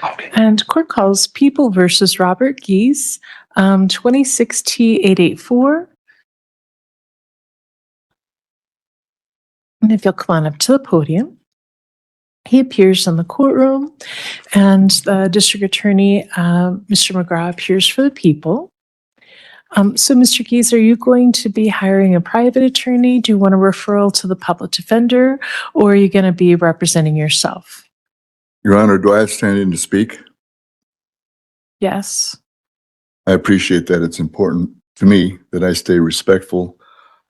Okay. And court calls People versus Robert Geese, 26T884. And if you'll come on up to the podium. He appears in the courtroom, and the district attorney, Mr. McGraw, appears for the people. So, Mr. Geese, are you going to be hiring a private attorney? Do you want a referral to the public defender, or are you going to be representing yourself? Your Honor, do I have standing to speak? Yes. I appreciate that. It's important to me that I stay respectful.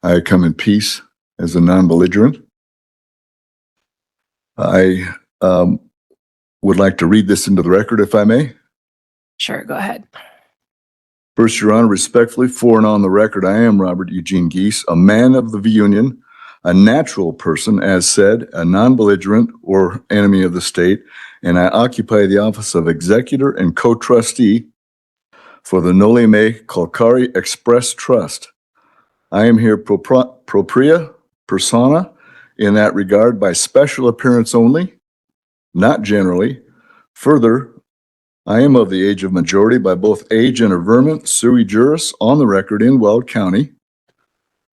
I come in peace as a non-belligerent. I would like to read this into the record, if I may. Sure, go ahead. First, Your Honor, respectfully, for and on the record, I am Robert Eugene Geese, a man of the Union, a natural person, as said, a non-belligerent or enemy of the state, and I occupy the office of executor and co-trustee for the Noli Me Calcari Express Trust. I am here propria persona in that regard by special appearance only, not generally. Further, I am of the age of majority by both age and averment sui juris on the record in Weld County.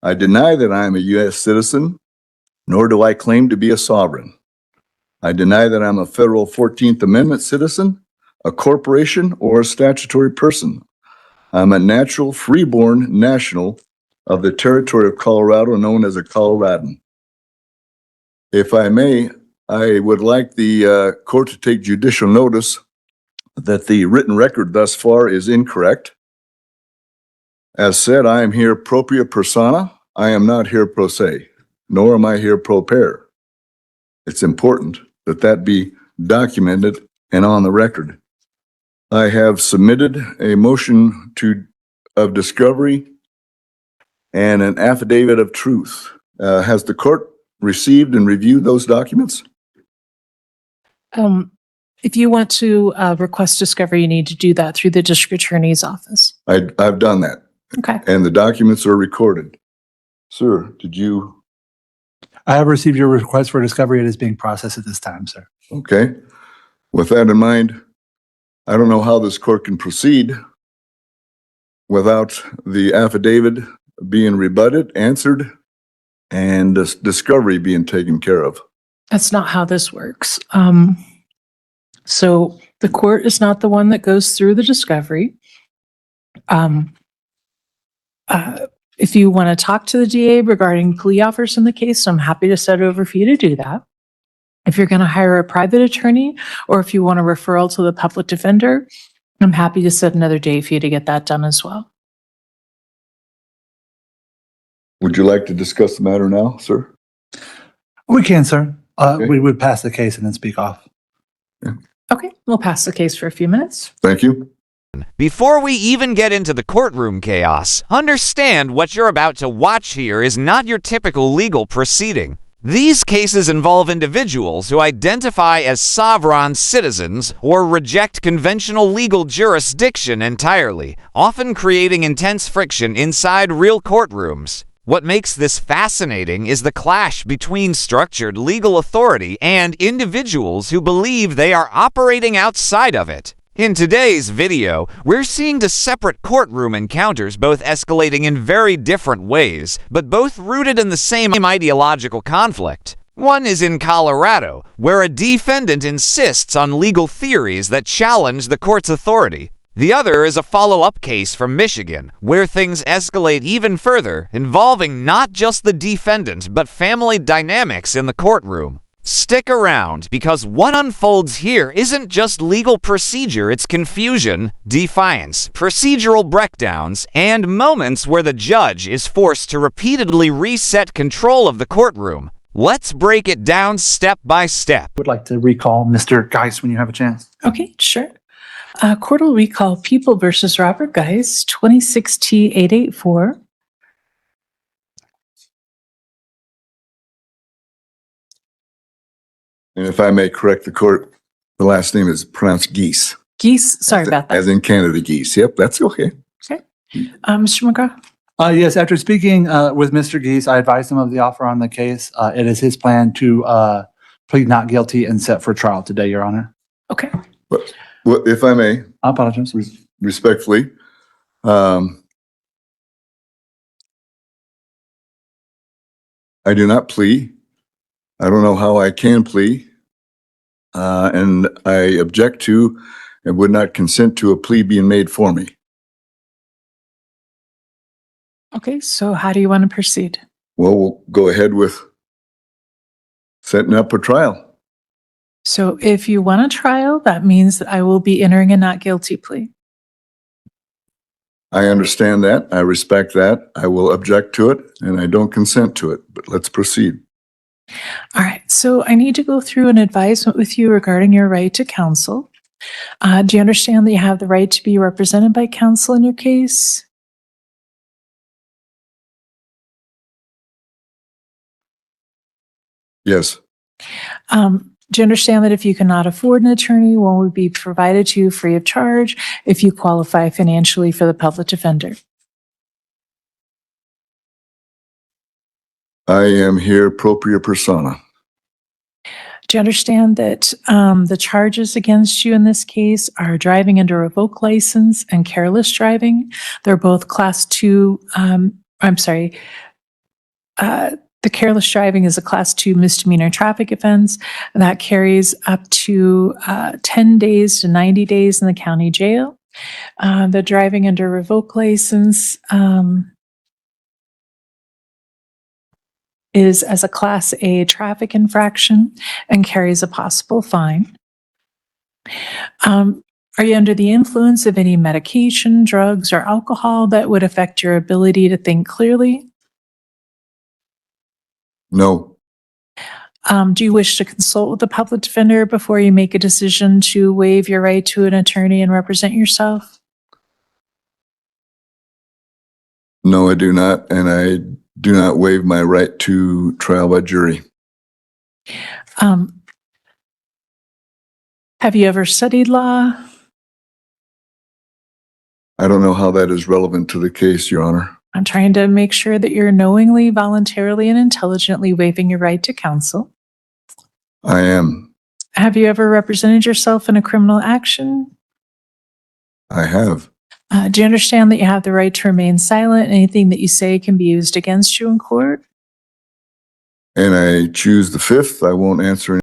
I deny that I am a U.S. citizen, nor do I claim to be a sovereign. I deny that I'm a federal 14th Amendment citizen, a corporation, or a statutory person. I'm a natural, freeborn national of the territory of Colorado, known as a Coloradan. If I may, I would like the court to take judicial notice that the written record thus far is incorrect. As said, I am here propria persona. I am not here pro se, nor am I here pro per. It's important that that be documented and on the record. I have submitted a motion of discovery and an affidavit of truth. Has the court received and reviewed those documents? If you want to request discovery, you need to do that through the district attorney's office. I've done that. Okay. And the documents are recorded. Sir, did you? I have received your request for discovery. It is being processed at this time, sir. Okay. With that in mind, I don't know how this court can proceed without the affidavit being rebutted, answered, and discovery being taken care of. That's not how this works. So the court is not the one that goes through the discovery. If you want to talk to the DA regarding plea offers in the case, I'm happy to set it over for you to do that. If you're going to hire a private attorney, or if you want a referral to the public defender, I'm happy to set another day for you to get that done as well. Would you like to discuss the matter now, sir? We can, sir. Okay. We would pass the case and then speak off. Okay, we'll pass the case for a few minutes. Thank you. Before we even get into the courtroom chaos, understand what you're about to watch here is not your typical legal proceeding. These cases involve individuals who identify as sovereign citizens or reject conventional legal jurisdiction entirely, often creating intense friction inside real courtrooms. What makes this fascinating is the clash between structured legal authority and individuals who believe they are operating outside of it. In today's video, we're seeing the separate courtroom encounters both escalating in very different ways, but both rooted in the same ideological conflict. One is in Colorado, where a defendant insists on legal theories that challenge the court's authority. The other is a follow-up case from Michigan, where things escalate even further, involving not just the defendant, but family dynamics in the courtroom. Stick around, because what unfolds here isn't just legal procedure, it's confusion, defiance, procedural breakdowns, and moments where the judge is forced to repeatedly reset control of the courtroom. Let's break it down step by step. Would like to recall Mr. Geis when you have a chance. Okay, sure. Court will recall People versus Robert Geis, 26T884. And if I may correct the court, the last name is pronounced Geese. Geese, sorry about that. As in Canada geese. Yep, that's okay. Okay. Mr. McGraw? Yes, after speaking with Mr. Geis, I advised him of the offer on the case. It is his plan to plead not guilty and set for trial today, Your Honor. Okay. Well, if I may, I apologize. respectfully, I do not plea. I don't know how I can plea. And I object to and would not consent to a plea being made for me. Okay, so how do you want to proceed? Well, we'll go ahead with setting up a trial. So if you want a trial, that means that I will be entering a not guilty plea. I understand that. I respect that. I will object to it and I don't consent to it, but let's proceed. All right, so I need to go through an advisement with you regarding your right to counsel. Do you understand that you have the right to be represented by counsel in your case? Yes, Do you understand that if you cannot afford an attorney, one would be provided to you free of charge if you qualify financially for the public defender? I am here propria persona. Do you understand that the charges against you in this case are driving under a revoked license and careless driving? They're both class 2, the careless driving is a class 2 misdemeanor traffic offense that carries up to 10 days to 90 days in the county jail. The driving under revoked license is as a class A traffic infraction and carries a possible fine. Are you under the influence of any medication, drugs, or alcohol that would affect your ability to think clearly? No, Do you wish to consult with the public defender before you make a decision to waive your right to an attorney and represent yourself? no, I do not. And I do not waive my right to trial by jury. Have you ever studied law? I don't know how that is relevant to the case, Your Honor. I'm trying to make sure that you're knowingly, voluntarily, and intelligently waiving your right to counsel. I am. Have you ever represented yourself in a criminal action? I have. Do you understand that you have the right to remain silent? Anything that you say can be used against you in court? And I choose the fifth. I won't answer